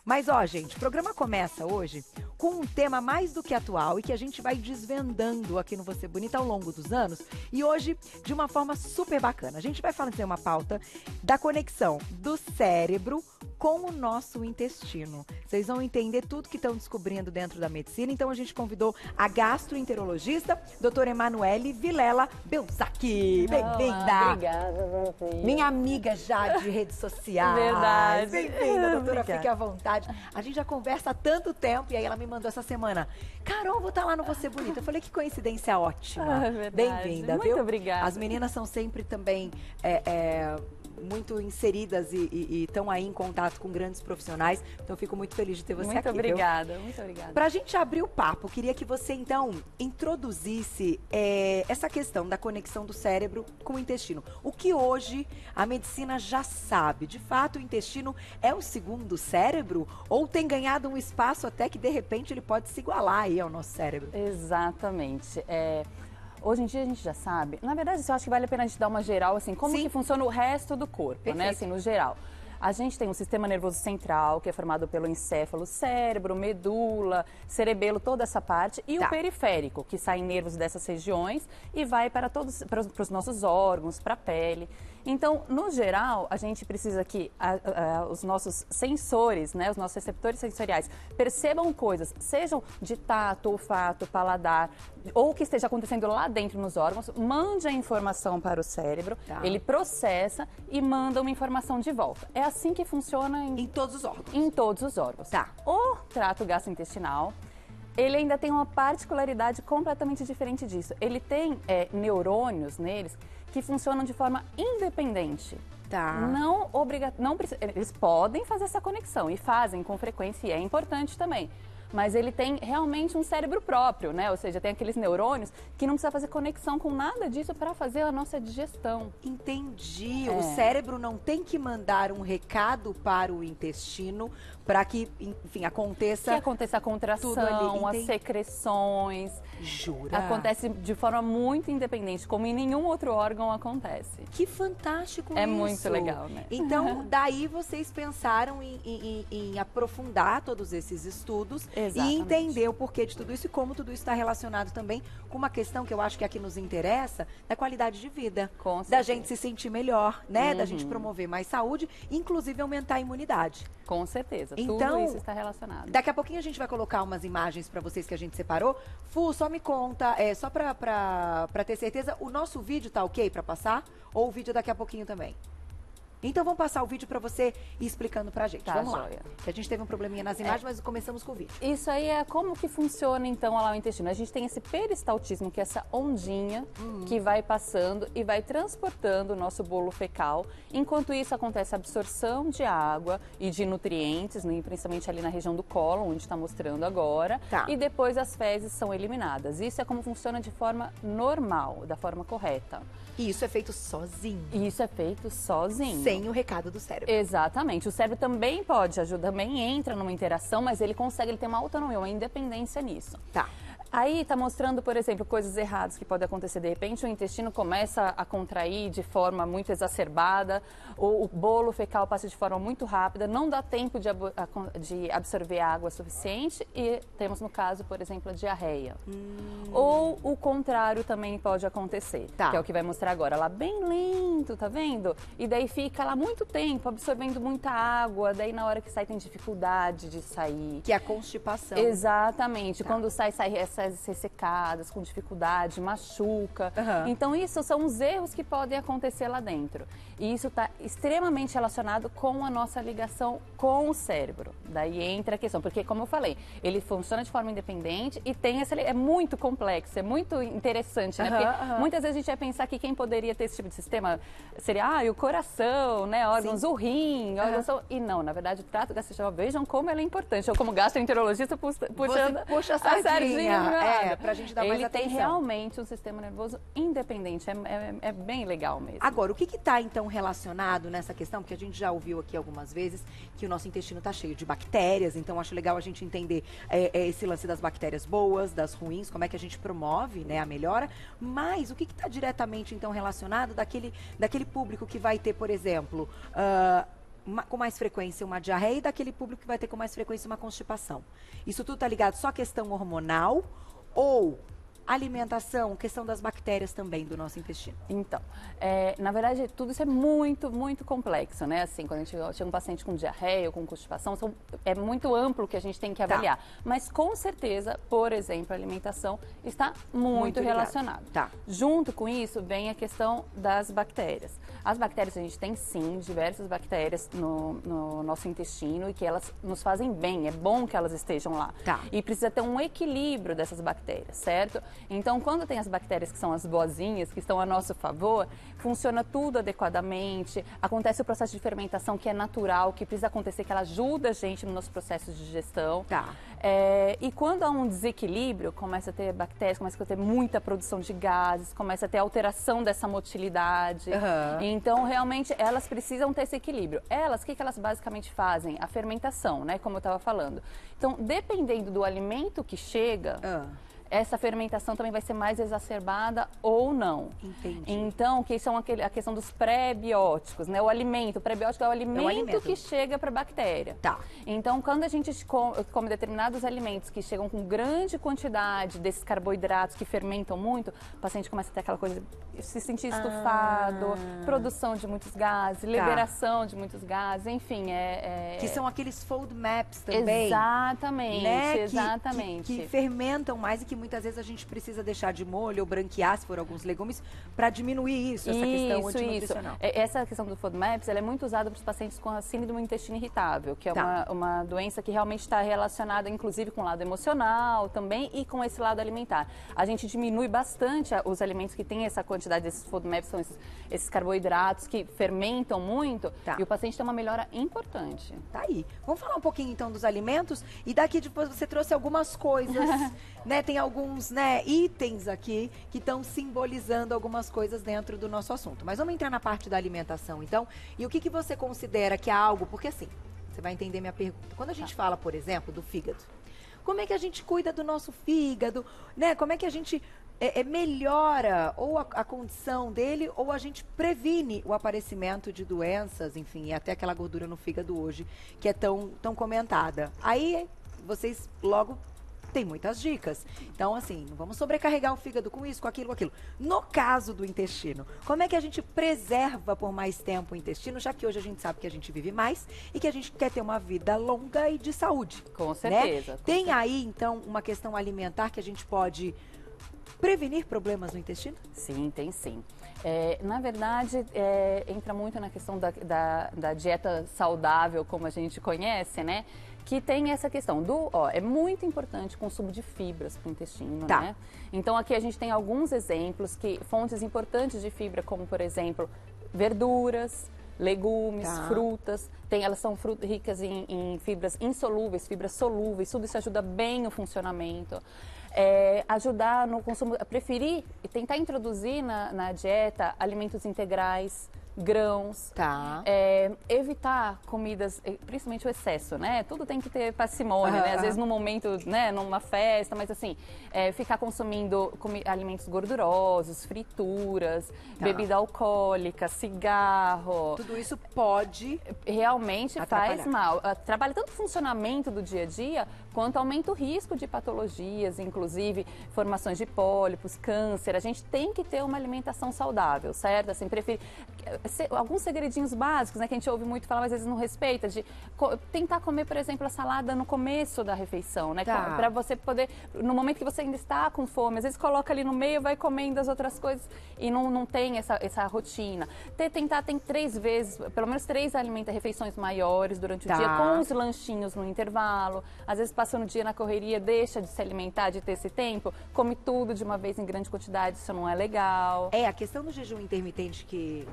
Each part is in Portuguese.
Mas, ó, gente, o programa começa hoje com um tema mais do que atual e que a gente vai desvendando aqui no Você Bonita ao longo dos anos. E hoje, de uma forma super bacana. A gente vai fazer uma pauta da conexão do cérebro com o nosso intestino. Vocês vão entender tudo que estão descobrindo dentro da medicina. Então, a gente convidou a gastroenterologista, doutora Emanuele Vilela Belzacchi. Bem-vinda! Obrigada, Minha amiga já de redes sociais. Verdade. Bem-vinda, doutora. Obrigada. Fique à vontade. A gente já conversa há tanto tempo e aí ela me mandou essa semana. Carol, vou estar lá no Você Bonita. Eu falei, que coincidência ótima. Verdade. Bem-vinda, viu? Muito obrigada. As meninas são sempre também muito inseridas e estão aí em contato com grandes profissionais. Então, eu fico muito feliz de ter você aqui. Muito obrigada, muito obrigada. Pra gente abrir o papo, queria que você, então, introduzisse essa questão da conexão do cérebro com o intestino. O que hoje a medicina já sabe? De fato, o intestino é o segundo cérebro? Ou tem ganhado um espaço até que, de repente, ele pode se igualar aí ao nosso cérebro? Exatamente. Hoje em dia a gente já sabe, na verdade eu acho que vale a pena a gente dar uma geral, assim, como Sim. que funciona o resto do corpo, Perfeito. né, assim, no geral. A gente tem um sistema nervoso central, que é formado pelo encéfalo, cérebro, medula, cerebelo, toda essa parte, e o periférico, que sai nervos dessas regiões e vai para os nossos órgãos, para a pele. Então, no geral, a gente precisa que os nossos sensores, né, os nossos receptores sensoriais, percebam coisas, sejam de tato, olfato, paladar, ou que esteja acontecendo lá dentro nos órgãos, mande a informação para o cérebro, ele processa e manda uma informação de volta. É assim que funciona Em todos os órgãos? Em todos os órgãos. Tá. O trato gastrointestinal, ele ainda tem uma particularidade completamente diferente disso. Ele tem neurônios neles que funcionam de forma independente. Tá. Não eles podem fazer essa conexão e fazem com frequência e é importante também. Mas ele tem realmente um cérebro próprio, né? Ou seja, tem aqueles neurônios que não precisa fazer conexão com nada disso para fazer a nossa digestão. Entendi. O cérebro não tem que mandar um recado para o intestino para que, enfim, aconteça... Que aconteça a contração, as secreções. Jura? Acontece de forma muito independente, como em nenhum outro órgão acontece. Que fantástico isso! É muito legal, né? Então, daí vocês pensaram em aprofundar todos esses estudos e entender o porquê de tudo isso e como tudo isso está relacionado também com uma questão que eu acho que aqui nos interessa, da qualidade de vida. Com certeza. Da gente se sentir melhor, né? Da gente promover mais saúde, inclusive aumentar a imunidade. Com certeza. Então, tudo isso está relacionado. Daqui a pouquinho a gente vai colocar umas imagens para vocês que a gente separou. Fu, só me conta, só pra ter certeza, o nosso vídeo tá ok para passar? Ou o vídeo daqui a pouquinho também? Então vamos passar o vídeo para você ir explicando pra gente. Tá, Vamos lá. joia. Que a gente teve um probleminha nas imagens, mas começamos com o vídeo. Isso aí é como que funciona então lá o intestino. A gente tem esse peristaltismo, que é essa ondinha que vai passando e vai transportando o nosso bolo fecal. Enquanto isso acontece a absorção de água e de nutrientes, né, principalmente ali na região do cólon, onde está mostrando agora. Tá. E depois as fezes são eliminadas. Isso é como funciona de forma normal, da forma correta. E isso é feito sozinho. Isso é feito sozinho. Sem o recado do cérebro. Exatamente. O cérebro também pode ajudar, também entra numa interação, mas ele tem uma autonomia, uma independência nisso. Tá. Aí está mostrando, por exemplo, coisas erradas que podem acontecer. De repente, o intestino começa a contrair de forma muito exacerbada, o bolo fecal passa de forma muito rápida, não dá tempo de absorver água suficiente e temos, no caso, por exemplo, a diarreia. Ou o contrário também pode acontecer, que é o que vai mostrar agora. Lá bem lento, tá vendo? E daí fica lá muito tempo absorvendo muita água, daí na hora que sai tem dificuldade de sair. Que é a constipação. Exatamente. Quando sai fezes ressecadas, com dificuldade, machuca. Então, isso são os erros que podem acontecer lá dentro. E isso está extremamente relacionado com a nossa ligação com o cérebro. Daí entra a questão, porque, como eu falei, ele funciona de forma independente e tem é muito complexo, é muito interessante, né? Porque muitas vezes a gente vai pensar que quem poderia ter esse tipo de sistema seria o coração, né? Órgãos, o rim, órgãos... E não, na verdade, o trato gastrointestinal, vejam como ele é importante. Eu, como gastroenterologista, puxando puxa a sardinha. Pra gente dar mais atenção. Ele tem realmente um sistema nervoso independente, é bem legal mesmo. Agora, o que está então relacionado nessa questão, porque a gente já ouviu aqui algumas vezes que o nosso intestino está cheio de bactérias, então acho legal a gente entender esse lance das bactérias boas, das ruins, como é que a gente promove, né, a melhora, mas o que está diretamente então relacionado daquele público que vai ter, por exemplo, com mais frequência uma diarreia e daquele público que vai ter com mais frequência uma constipação. Isso tudo tá ligado só à questão hormonal ou alimentação, questão das bactérias também do nosso intestino? Então, na verdade, tudo isso é muito, muito complexo, né? Assim, quando a gente chega um paciente com diarreia ou com constipação, é muito amplo o que a gente tem que avaliar. Mas, com certeza, por exemplo, a alimentação está muito relacionada. Junto com isso, vem a questão das bactérias. As bactérias, a gente tem, sim, diversas bactérias no nosso intestino e que elas nos fazem bem. É bom que elas estejam lá. E precisa ter um equilíbrio dessas bactérias, certo? Então, quando tem as bactérias que são as boazinhas, que estão a nosso favor, funciona tudo adequadamente, acontece o processo de fermentação que é natural, que precisa acontecer, que ela ajuda a gente no nosso processo de digestão. E quando há um desequilíbrio, começa a ter bactérias, começa a ter muita produção de gases, começa a ter alteração dessa motilidade. Então, realmente, elas precisam ter esse equilíbrio. Elas, o que elas basicamente fazem? A fermentação, né? Como eu estava falando. Então, dependendo do alimento que chega... essa fermentação também vai ser mais exacerbada ou não. Entendi. Então, que são a questão dos pré-bióticos, né? O pré-biótico é o alimento que chega para a bactéria. Então, quando a gente come determinados alimentos que chegam com grande quantidade desses carboidratos que fermentam muito, o paciente começa a ter aquela coisa de se sentir estufado, produção de muitos gases, liberação de muitos gases, enfim, que são aqueles FODMAPs também. Exatamente, né? exatamente. Que fermentam mais e que muitas vezes a gente precisa deixar de molho ou branquear, se for alguns legumes, para diminuir essa questão antinutricional. Essa questão do FODMAPs, ela é muito usada para os pacientes com a síndrome do intestino irritável, que é uma doença que realmente está relacionada, inclusive, com o lado emocional também e com esse lado alimentar. A gente diminui bastante os alimentos que têm essa quantidade desses FODMAPs, são esses carboidratos que fermentam muito, e o paciente tem uma melhora importante. Tá aí. Vamos falar um pouquinho, então, dos alimentos, e daqui depois você trouxe algumas coisas, né? Tem alguns, né, itens aqui que estão simbolizando algumas coisas dentro do nosso assunto. Mas vamos entrar na parte da alimentação, então. E o que você considera que é algo... Porque, assim, você vai entender minha pergunta. Quando a gente fala, por exemplo, do fígado, como é que a gente cuida do nosso fígado, né? Como é que a gente melhora ou a condição dele, ou a gente previne o aparecimento de doenças, enfim, e até aquela gordura no fígado hoje, que é tão comentada. Aí, vocês logo... tem muitas dicas. Então, assim, não vamos sobrecarregar o fígado com isso, com aquilo, com aquilo. No caso do intestino, como é que a gente preserva por mais tempo o intestino, já que hoje a gente sabe que a gente vive mais e que a gente quer ter uma vida longa e de saúde. Com certeza. Né? Tem aí, então, uma questão alimentar que a gente pode prevenir problemas no intestino? Sim, tem sim. Na verdade, entra muito na questão da dieta saudável, como a gente conhece, né? Que tem essa questão é muito importante o consumo de fibras para o intestino, né? Então, aqui a gente tem alguns exemplos, fontes importantes de fibra, como, por exemplo, verduras, legumes, frutas. Elas são ricas em fibras insolúveis, fibras solúveis, tudo isso ajuda bem o funcionamento. Ajudar no consumo, preferir e tentar introduzir na dieta alimentos integrais, grãos, evitar comidas, principalmente o excesso, né? Tudo tem que ter parcimônia, né? Às vezes no momento, né, numa festa, mas assim, ficar consumindo alimentos gordurosos, frituras, bebida alcoólica, cigarro. Tudo isso pode realmente faz mal. Trabalha tanto o funcionamento do dia a dia, quanto aumenta o risco de patologias, inclusive formações de pólipos, câncer. A gente tem que ter uma alimentação saudável, certo? Assim, alguns segredinhos básicos, né, que a gente ouve muito falar, mas às vezes não respeita, de tentar comer, por exemplo, a salada no começo da refeição, né? Para você poder, no momento que você ainda está com fome, às vezes coloca ali no meio, vai comendo as outras coisas e não tem essa rotina. Tentar 3 vezes, pelo menos 3 refeições maiores durante o dia, com os lanchinhos no intervalo. Às vezes passa no dia na correria, deixa de se alimentar, de ter esse tempo, come tudo de uma vez em grande quantidade, isso não é legal. A questão do jejum intermitente que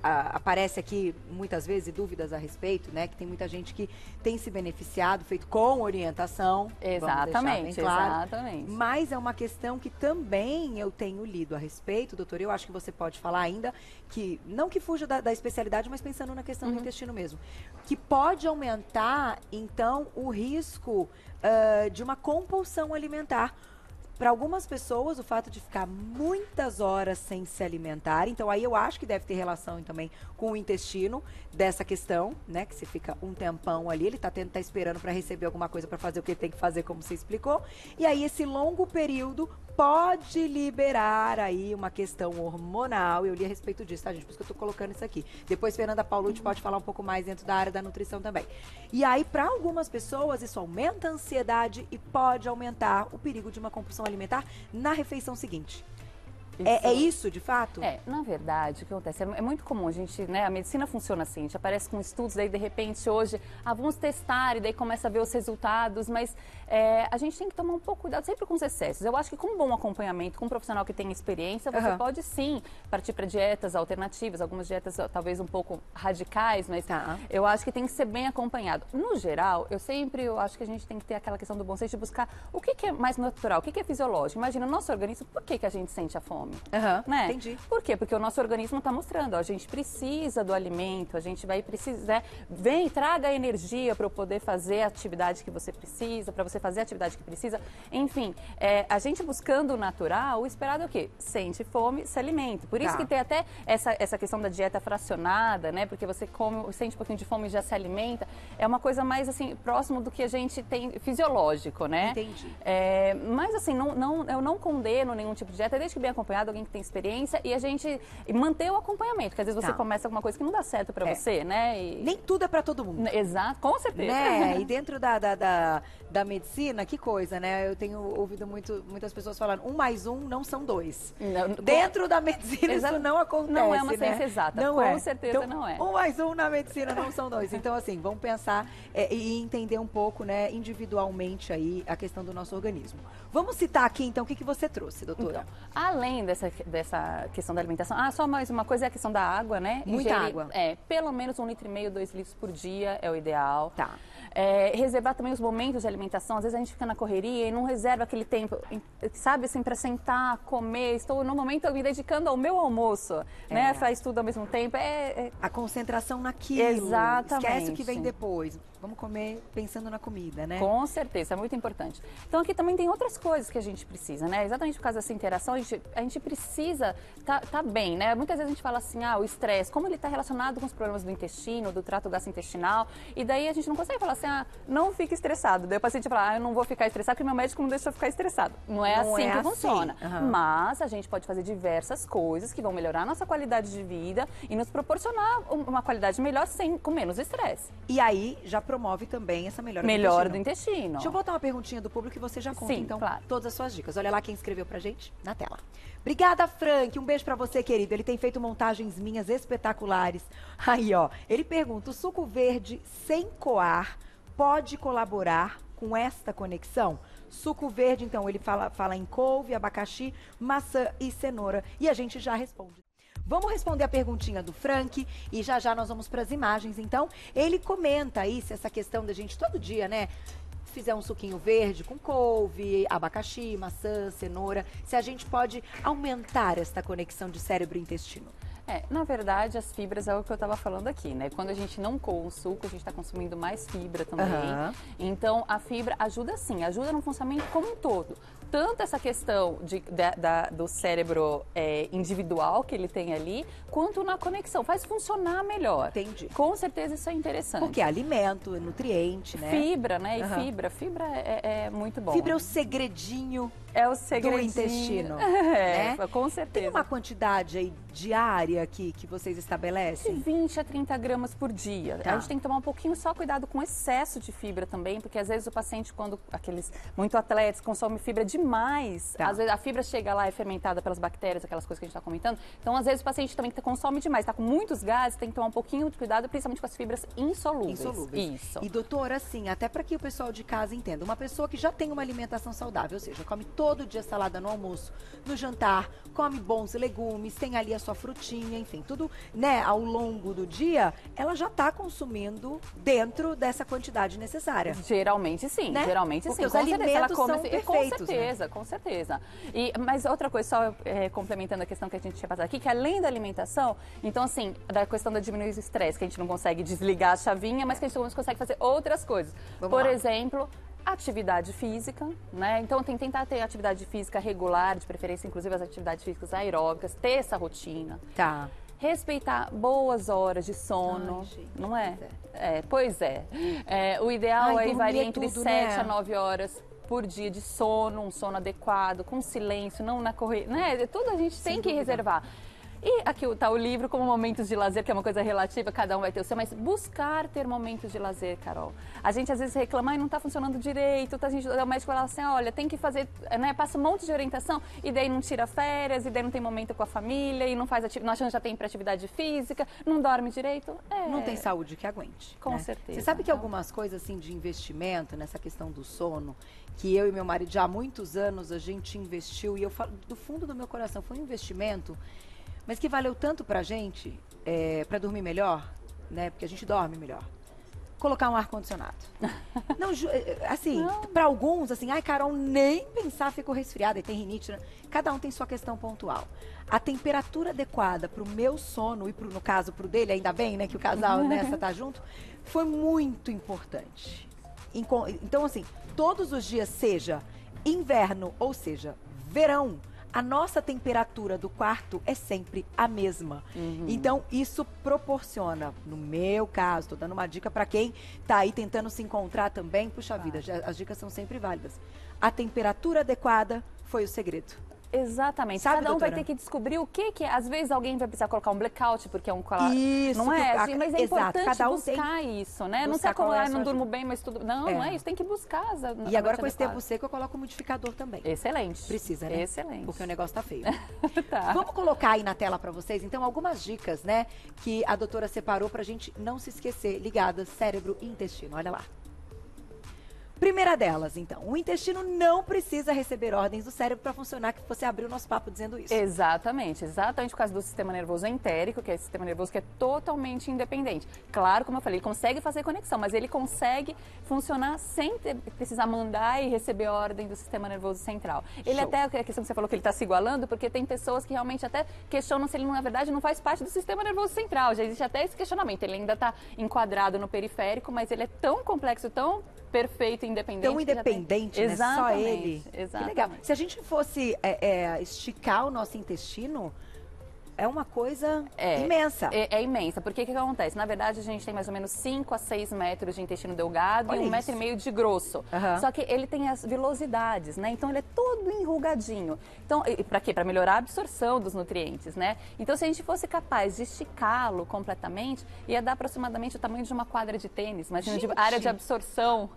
aparece aqui muitas vezes, dúvidas a respeito, né? Que tem muita gente que tem se beneficiado, feito com orientação. Exatamente, claro. Exatamente. Mas é uma questão que também eu tenho lido a respeito, doutor, eu acho que você pode falar ainda, que não que fuja da especialidade, mas pensando na questão do intestino mesmo, que pode aumentar, então, o risco de uma compulsão alimentar. Para algumas pessoas, o fato de ficar muitas horas sem se alimentar, então aí eu acho que deve ter relação também com o intestino, dessa questão, né? Que você fica um tempão ali, ele tá esperando para receber alguma coisa para fazer o que ele tem que fazer, como você explicou. E aí esse longo período pode liberar aí uma questão hormonal. Eu li a respeito disso, tá, gente? Por isso que eu tô colocando isso aqui. Depois Fernanda Paulucci pode falar um pouco mais dentro da área da nutrição também. E aí, para algumas pessoas, isso aumenta a ansiedade e pode aumentar o perigo de uma compulsão alimentar na refeição seguinte. É isso, de fato? Na verdade, o que acontece? É muito comum, a gente, né, a medicina funciona assim, a gente aparece com estudos, daí de repente hoje, vamos testar, e daí começa a ver os resultados, mas a gente tem que tomar um pouco cuidado sempre com os excessos. Eu acho que com um bom acompanhamento, com um profissional que tem experiência, você pode sim partir para dietas alternativas, algumas dietas talvez um pouco radicais, mas eu acho que tem que ser bem acompanhado. No geral, eu acho que a gente tem que ter aquela questão do bom senso de buscar o que é mais natural, o que é fisiológico. Imagina, o nosso organismo, por que a gente sente a fome? Né? Entendi. Por quê? Porque o nosso organismo está mostrando, ó, a gente precisa do alimento, a gente vai precisar, traga a energia para eu poder fazer a atividade que você precisa, para você fazer a atividade que precisa. Enfim, a gente buscando o natural, o esperado é o quê? Sente fome, se alimenta. Por isso que tem até essa questão da dieta fracionada, né? Porque você sente um pouquinho de fome e já se alimenta. É uma coisa mais, assim, próximo do que a gente tem fisiológico, né? Entendi. Mas, assim, eu não condeno nenhum tipo de dieta, desde que bem acompanhado, alguém que tem experiência, e a gente manter o acompanhamento, porque às vezes você começa com uma coisa que não dá certo pra você, né? Nem tudo é pra todo mundo. Exato, com certeza. Né? E dentro da medicina, que coisa, né? Eu tenho ouvido muitas pessoas falando, 1 mais 1 não são 2. Dentro da medicina isso não acontece, não é uma ciência né? exata, não com certeza então, não é. 1 mais 1 na medicina não são 2. Então, assim, vamos pensar e entender um pouco, né, individualmente aí a questão do nosso organismo. Vamos citar aqui, então, o que você trouxe, doutora? Então, além dessa questão da alimentação, só mais uma coisa é a questão da água, né? Muita água. Pelo menos 1,5 litro, 2 litros por dia é o ideal. Tá. Reservar também os momentos de alimentação. Às vezes a gente fica na correria e não reserva aquele tempo, sabe, assim, para sentar, comer. Estou no momento me dedicando ao meu almoço, né? Faz tudo ao mesmo tempo. A concentração naquilo. Exatamente. Esquece o que vem depois. Vamos comer pensando na comida, né? Com certeza, é muito importante. Então aqui também tem outras coisas que a gente precisa, né? Exatamente por causa dessa interação, a gente precisa tá bem, né? Muitas vezes a gente fala assim, o estresse, como ele está relacionado com os problemas do intestino, do trato gastrointestinal, e daí a gente não consegue falar assim, não fique estressado. Daí o paciente fala, eu não vou ficar estressado porque meu médico não deixa eu ficar estressado. Não é assim que funciona. Mas a gente pode fazer diversas coisas que vão melhorar a nossa qualidade de vida e nos proporcionar uma qualidade melhor com menos estresse. E aí já promove também essa melhora do intestino. Deixa eu botar uma perguntinha do público e você já conta, então, todas as suas dicas. Olha lá quem escreveu pra gente na tela. Obrigada, Frank. Um beijo pra você, querido. Ele tem feito montagens minhas espetaculares. Aí, ó, ele pergunta, o suco verde sem coar pode colaborar com esta conexão? Suco verde, então, ele fala em couve, abacaxi, maçã e cenoura. E a gente já responde. Vamos responder a perguntinha do Frank e já nós vamos para as imagens. Então, ele comenta aí se essa questão da gente todo dia, né, fizer um suquinho verde com couve, abacaxi, maçã, cenoura, se a gente pode aumentar esta conexão de cérebro e intestino. Na verdade, as fibras é o que eu estava falando aqui, né? Quando a gente não coa o suco, a gente está consumindo mais fibra também. Então, a fibra ajuda sim, ajuda no funcionamento como um todo. Tanto essa questão do cérebro individual que ele tem ali, quanto na conexão. Faz funcionar melhor. Entendi. Com certeza isso é interessante. Porque é alimento, é nutriente, né? Fibra, né? E fibra é muito bom. Fibra é o segredinho do intestino. Né? Com certeza. Tem uma quantidade aí diária que vocês estabelecem? De 20 a 30 gramas por dia. A gente tem que tomar um pouquinho só cuidado com excesso de fibra também, porque às vezes o paciente, quando aqueles muito atletas consomem fibra demais, às vezes a fibra chega lá, é fermentada pelas bactérias, aquelas coisas que a gente está comentando. Então, às vezes o paciente também consome demais, está com muitos gases, tem que tomar um pouquinho de cuidado, principalmente com as fibras insolúveis. Isso. E doutora, assim, até para que o pessoal de casa entenda, uma pessoa que já tem uma alimentação saudável, ou seja, come todo dia salada no almoço, no jantar, come bons legumes, tem ali a sua frutinha, enfim, tudo, né, ao longo do dia, ela já está consumindo dentro dessa quantidade necessária. Geralmente sim, né? geralmente porque sim. Os alimentos ela come são perfeitos, com certeza, né? Com certeza. Mas outra coisa, só complementando a questão que a gente tinha passado aqui, que além da alimentação, então assim, da questão da diminuir o estresse, que a gente não consegue desligar a chavinha, mas que a gente consegue fazer outras coisas. Por exemplo, atividade física, né? Então tem que tentar ter atividade física regular, de preferência inclusive as atividades físicas aeróbicas, ter essa rotina. Tá. Respeitar boas horas de sono, Ai, gente, não é? Pois é. O ideal aí varia entre 7 a 9 horas por dia de sono, um sono adequado, com silêncio, não na correria, né? Tudo a gente tem que reservar. E aqui está o livro como momentos de lazer, que é uma coisa relativa, cada um vai ter o seu, mas buscar ter momentos de lazer, Carol. A gente às vezes reclama, e não está funcionando direito, a gente, o médico fala assim, olha, tem que fazer, né, passa um monte de orientação, e daí não tira férias, e daí não tem momento com a família, e não faz atividade, nós já tem atividade física, não dorme direito. Não tem saúde que aguente. Com certeza. Você sabe que algumas coisas assim de investimento, nessa questão do sono, que eu e meu marido já há muitos anos a gente investiu, e eu falo do fundo do meu coração, foi um investimento, mas que valeu tanto pra gente, pra dormir melhor, né? Porque a gente dorme melhor. Colocar um ar-condicionado. Não, assim, pra alguns, assim, ai, Carol, nem pensar, ficou resfriada e tem rinite, né? Cada um tem sua questão pontual. A temperatura adequada pro meu sono e no caso pro dele, ainda bem, né, que o casal nessa tá junto, foi muito importante. Então, assim, todos os dias, seja inverno ou seja verão, a nossa temperatura do quarto é sempre a mesma. Então, isso proporciona, no meu caso, estou dando uma dica para quem está aí tentando se encontrar também, puxa vida, as dicas são sempre válidas. A temperatura adequada foi o segredo. Exatamente. Sabe, cada um doutora? vai ter que descobrir o que é. Às vezes alguém vai precisar colocar um blackout, porque é um colar. Isso, não é assim, mas é exato, importante cada um buscar isso, né? Não buscar sei como, qual é a não sua durmo bem, mas tudo. Não, não é isso. Tem que buscar E agora com esse tempo seco eu coloco o modificador também. Excelente. Precisa, né? Excelente. Porque o negócio tá feio. Tá. Vamos colocar aí na tela para vocês, então, algumas dicas, né, que a doutora separou pra gente não se esquecer, ligadas cérebro e intestino. Olha lá. Primeira delas, então, o intestino não precisa receber ordens do cérebro para funcionar, que você abriu o nosso papo dizendo isso. Exatamente por causa do sistema nervoso entérico, que é esse sistema nervoso que é totalmente independente. Claro, como eu falei, ele consegue fazer conexão, mas ele consegue funcionar sem precisar mandar e receber ordem do sistema nervoso central. Ele até, a questão que você falou que ele está se igualando, porque tem pessoas que realmente até questionam se ele, na verdade, não faz parte do sistema nervoso central. Já existe até esse questionamento. Ele ainda está enquadrado no periférico, mas ele é tão complexo, tão perfeito, independente. Tão independente, né? Só ele. Exatamente. Que legal. Se a gente fosse esticar o nosso intestino, é uma coisa imensa. É imensa, porque o que acontece? Na verdade, a gente tem mais ou menos 5 a 6 metros de intestino delgado e 1,5 metro de grosso. Só que ele tem as velocidades, né? Então, ele é todo enrugadinho. Então, para quê? Para melhorar a absorção dos nutrientes, né? Então, se a gente fosse capaz de esticá-lo completamente, ia dar aproximadamente o tamanho de uma quadra de tênis. Imagina, de área de absorção.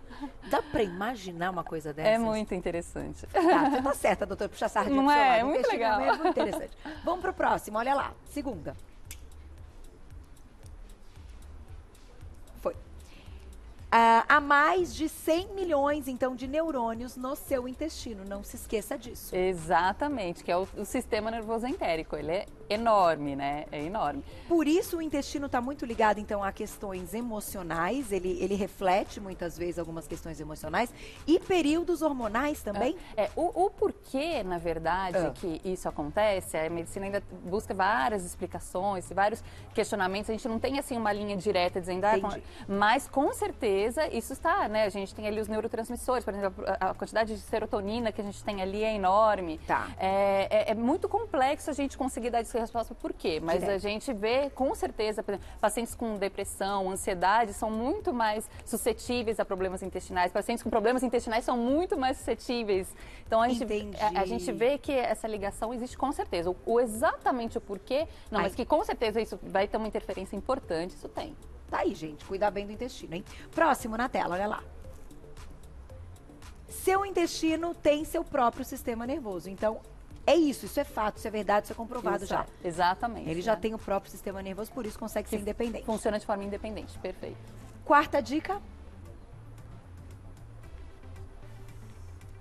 Dá para imaginar uma coisa dessa? É muito interessante. Tá, você tá certa, doutora, puxa sardinha Não pro seu lado. é? Muito legal. É muito interessante. Vamos pro próximo, olha lá. Segunda. Foi. Há mais de 100 milhões, então, de neurônios no seu intestino. Não se esqueça disso. Exatamente, que é o sistema nervoso entérico. Ele é enorme, né? É enorme. Por isso o intestino está muito ligado, então, a questões emocionais. Ele reflete, muitas vezes, algumas questões emocionais. E períodos hormonais também. O porquê, na verdade, que isso acontece, a medicina ainda busca várias explicações, vários questionamentos. A gente não tem, assim, uma linha direta dizendo... mas, com certeza, isso está, né? A gente tem ali os neurotransmissores, por exemplo, a quantidade de serotonina que a gente tem ali é enorme. Tá. É muito complexo a gente conseguir dar essa resposta por quê, mas a gente vê, com certeza, por exemplo, pacientes com depressão, ansiedade, são muito mais suscetíveis a problemas intestinais. Pacientes com problemas intestinais são muito mais suscetíveis. Então, a gente vê que essa ligação existe com certeza. Exatamente o porquê, não, mas que com certeza isso vai ter uma interferência importante, isso tem. Tá aí, gente. Cuidar bem do intestino, hein? Próximo na tela, olha lá. Seu intestino tem seu próprio sistema nervoso. Então, é isso é fato, isso é verdade, isso é comprovado já. Exatamente. Ele já tem o próprio sistema nervoso, por isso consegue ser independente. Funciona de forma independente, perfeito. Quarta dica.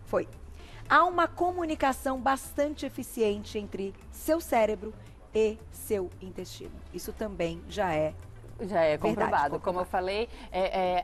Foi. Há uma comunicação bastante eficiente entre seu cérebro e seu intestino. Isso também já é Já é comprovado. Verdade, como eu falei,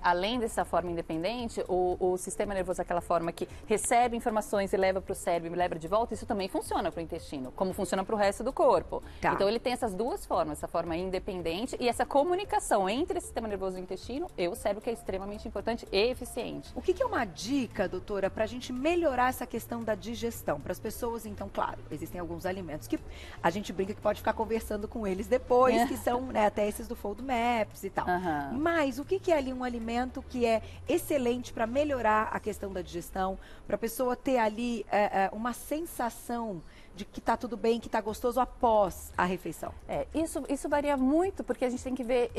além dessa forma independente, o sistema nervoso, aquela forma que recebe informações e leva para o cérebro e leva de volta, isso também funciona para o intestino, como funciona para o resto do corpo. Tá. Então ele tem essas duas formas, essa forma independente e essa comunicação entre o sistema nervoso e o intestino e o cérebro, que é extremamente importante e eficiente. O que é uma dica, doutora, para a gente melhorar essa questão da digestão? Para as pessoas, então, claro, existem alguns alimentos que a gente brinca que pode ficar conversando com eles depois, que são, né, até esses do FODMAPs e tal. Mas o que é ali um alimento que é excelente para melhorar a questão da digestão, para a pessoa ter ali uma sensação de que está tudo bem, que está gostoso após a refeição? Isso varia muito, porque a gente tem que ver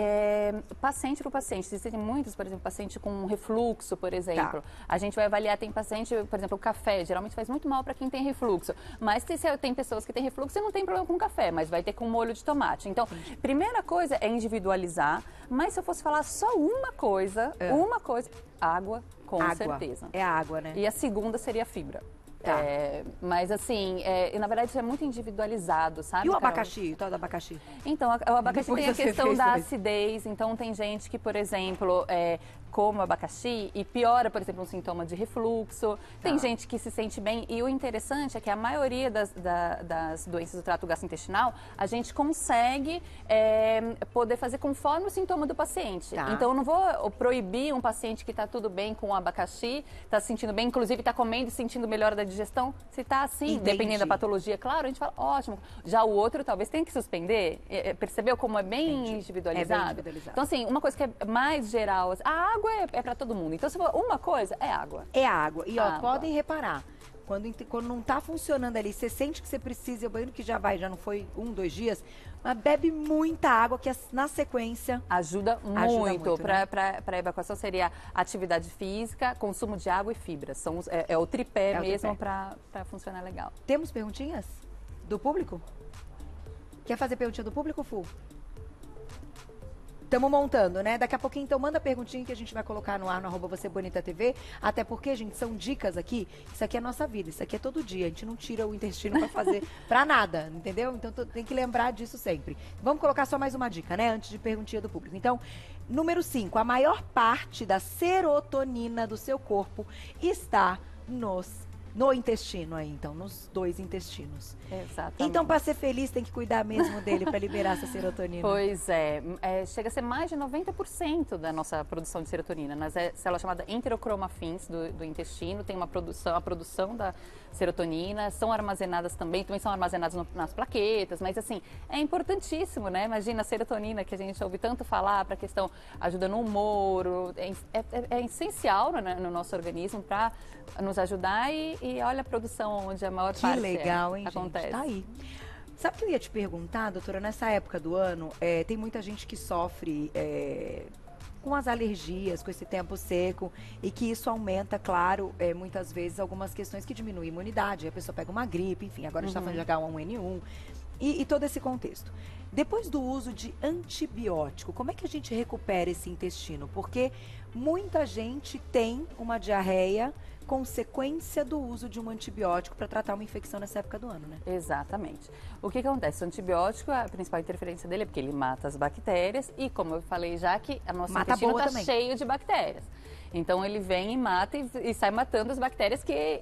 paciente por paciente. Existem muitos, por exemplo, paciente com refluxo, por exemplo. Tá. A gente vai avaliar, tem paciente, por exemplo, o café, geralmente faz muito mal para quem tem refluxo. Mas tem pessoas que têm refluxo e não tem problema com café, mas vai ter com molho de tomate. Então, primeira coisa é individualizar, mas se eu fosse falar só uma coisa, água, com certeza. É a água, né? E a segunda seria a fibra. Tá. Mas assim, na verdade isso é muito individualizado, sabe? E o abacaxi, o tal do abacaxi? Então, o abacaxi Depois tem a você questão fez da também. acidez, então tem gente que, por exemplo, come abacaxi e piora, por exemplo, um sintoma de refluxo. Tem gente que se sente bem e o interessante é que a maioria das doenças do trato gastrointestinal, a gente consegue poder fazer conforme o sintoma do paciente. Tá. Então, eu não vou proibir um paciente que está tudo bem com o abacaxi, está se sentindo bem, inclusive está comendo e sentindo melhor da digestão. Se está assim, Entendi. dependendo da patologia, claro, a gente fala, ótimo. Já o outro talvez tenha que suspender. Percebeu como é bem individualizado? É bem individualizado. Então, assim, uma coisa que é mais geral, a água é para todo mundo. Então, se for uma coisa, é água. É água. E, ó, Água. podem reparar, quando não tá funcionando ali, você sente que você precisa ir ao banheiro, que já não foi 1, 2 dias, mas bebe muita água, que na sequência Ajuda muito. muito, né? Para evacuação seria atividade física, consumo de água e fibra. É o tripé mesmo para funcionar legal. Temos perguntinhas do público? Quer fazer perguntinha do público, Fu? Estamos montando, né? Daqui a pouquinho, então, manda perguntinha que a gente vai colocar no ar, no @VocêBonitaTV. Até porque, gente, são dicas aqui. Isso aqui é nossa vida, isso aqui é todo dia. A gente não tira o intestino pra fazer pra nada, entendeu? Então, tem que lembrar disso sempre. Vamos colocar só mais uma dica, né? Antes de perguntinha do público. Então, número 5. A maior parte da serotonina do seu corpo está no intestino aí, então, nos 2 intestinos. Exatamente. Então, para ser feliz, tem que cuidar mesmo dele para liberar essa serotonina. Pois chega a ser mais de 90% da nossa produção de serotonina. Nas células chamadas enterocromafins do intestino, tem a produção da serotonina, são armazenadas também são armazenadas nas plaquetas, mas assim, é importantíssimo, né? Imagina a serotonina que a gente ouve tanto falar para a questão, ajuda no humor, é essencial no nosso organismo para nos ajudar e olha a produção onde a maior parte Que legal, hein, acontece. gente? Tá aí. Sabe o que eu ia te perguntar, doutora? Nessa época do ano, tem muita gente que sofre com as alergias, com esse tempo seco, e que isso aumenta, claro, muitas vezes algumas questões que diminuem a imunidade. A pessoa pega uma gripe, enfim, agora a gente está falando de H1N1 e todo esse contexto. Depois do uso de antibiótico, como é que a gente recupera esse intestino? Porque muita gente tem uma diarreia consequência do uso de um antibiótico para tratar uma infecção nessa época do ano, né? Exatamente. O que acontece? O antibiótico, a principal interferência dele é porque ele mata as bactérias e, como eu falei já, que a nossa intestino está cheio de bactérias. Então ele vem e mata e sai matando as bactérias que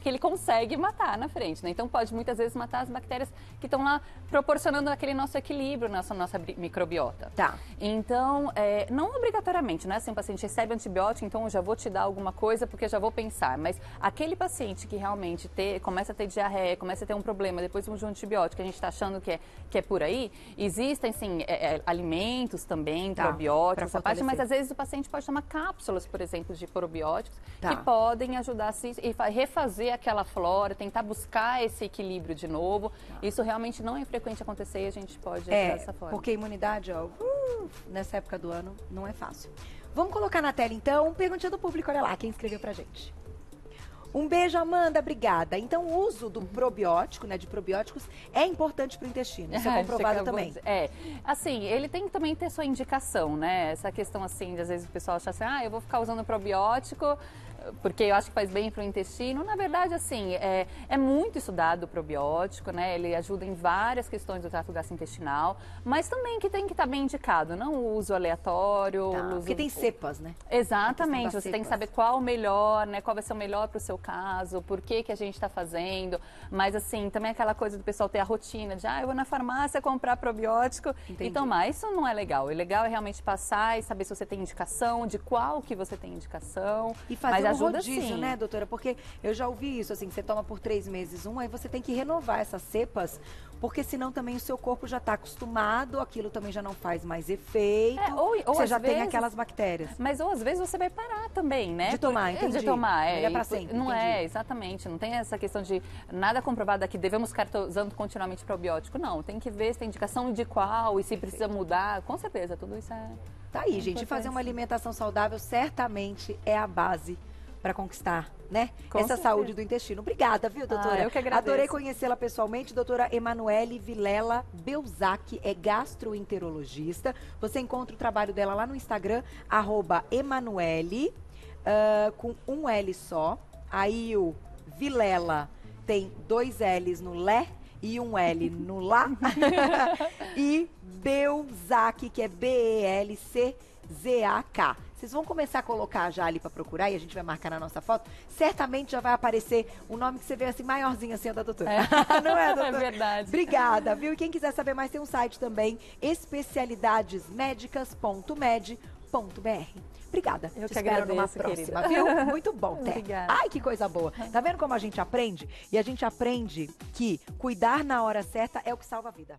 ele consegue matar na frente, né? Então pode muitas vezes matar as bactérias que estão lá proporcionando aquele nosso equilíbrio, nossa microbiota. Tá. Então, não obrigatoriamente, né? Se um paciente recebe antibiótico, então eu já vou te dar alguma coisa porque eu já vou pensar. Mas aquele paciente que realmente começa a ter diarreia, começa a ter um problema depois de um antibiótico, que a gente está achando que é por aí, existem, sim, alimentos também, probióticos, essa parte, mas às vezes o paciente pode tomar cápsulas, por exemplo, de probióticos, que podem ajudar a refazer aquela flora, tentar buscar esse equilíbrio de novo. Isso realmente não é frequente acontecer e a gente pode ajudar dessa forma. Porque a imunidade, ó, nessa época do ano, não é fácil. Vamos colocar na tela, então, perguntinha do público, olha lá, quem escreveu pra gente. Um beijo, Amanda, obrigada. Então, o uso do probiótico, né, de probióticos, é importante para o intestino. Isso é comprovado também. Assim, ele tem que também ter sua indicação, né? Essa questão, assim, de às vezes o pessoal acha assim, eu vou ficar usando probiótico porque eu acho que faz bem para o intestino. Na verdade, assim, é muito estudado o probiótico, né? Ele ajuda em várias questões do trato gastrointestinal, mas também que tem que estar bem indicado, não o uso aleatório. Porque tem cepas, né? Exatamente, você tem que saber qual o melhor, né? Qual vai ser o melhor para o seu caso, por que a gente está fazendo. Mas, assim, também aquela coisa do pessoal ter a rotina de, eu vou na farmácia comprar probiótico e tomar. Isso não é legal. O legal é realmente passar e saber se você tem indicação, de qual que você tem indicação. E fazer um rodízio, né, doutora? Porque eu já ouvi isso, assim, que você toma por 3 meses aí você tem que renovar essas cepas, porque senão também o seu corpo já está acostumado, aquilo também já não faz mais efeito, ou você já tem aquelas bactérias. Mas ou às vezes você vai parar também, né? De tomar, entendi. De tomar, Ele é pra sempre, não entendi. Exatamente, não tem essa questão de nada comprovado aqui, devemos ficar usando continuamente probiótico, não, tem que ver se tem indicação de qual e se precisa mudar, com certeza, tudo isso é... Tá aí, gente, fazer uma alimentação saudável certamente é a base para conquistar, né? Essa saúde do intestino. Obrigada, viu, doutora? Eu que agradeço. Adorei conhecê-la pessoalmente. Doutora Emanuele Vilela Belzac é gastroenterologista. Você encontra o trabalho dela lá no Instagram, @Emanuele, com um L só. Aí o Vilela tem 2 L's no Lé e um L no Lá. E Belzac, que é Belczak. Vocês vão começar a colocar já ali para procurar e a gente vai marcar na nossa foto. Certamente já vai aparecer o nome que você vê assim, maiorzinho assim, da doutora. Não é, doutora? É verdade. Obrigada, viu? E quem quiser saber mais, tem um site também, especialidadesmedicas.med.br. Obrigada. Eu te espero numa próxima, viu? Muito bom, Té. Obrigada. Ai, que coisa boa. Tá vendo como a gente aprende? E a gente aprende que cuidar na hora certa é o que salva a vida.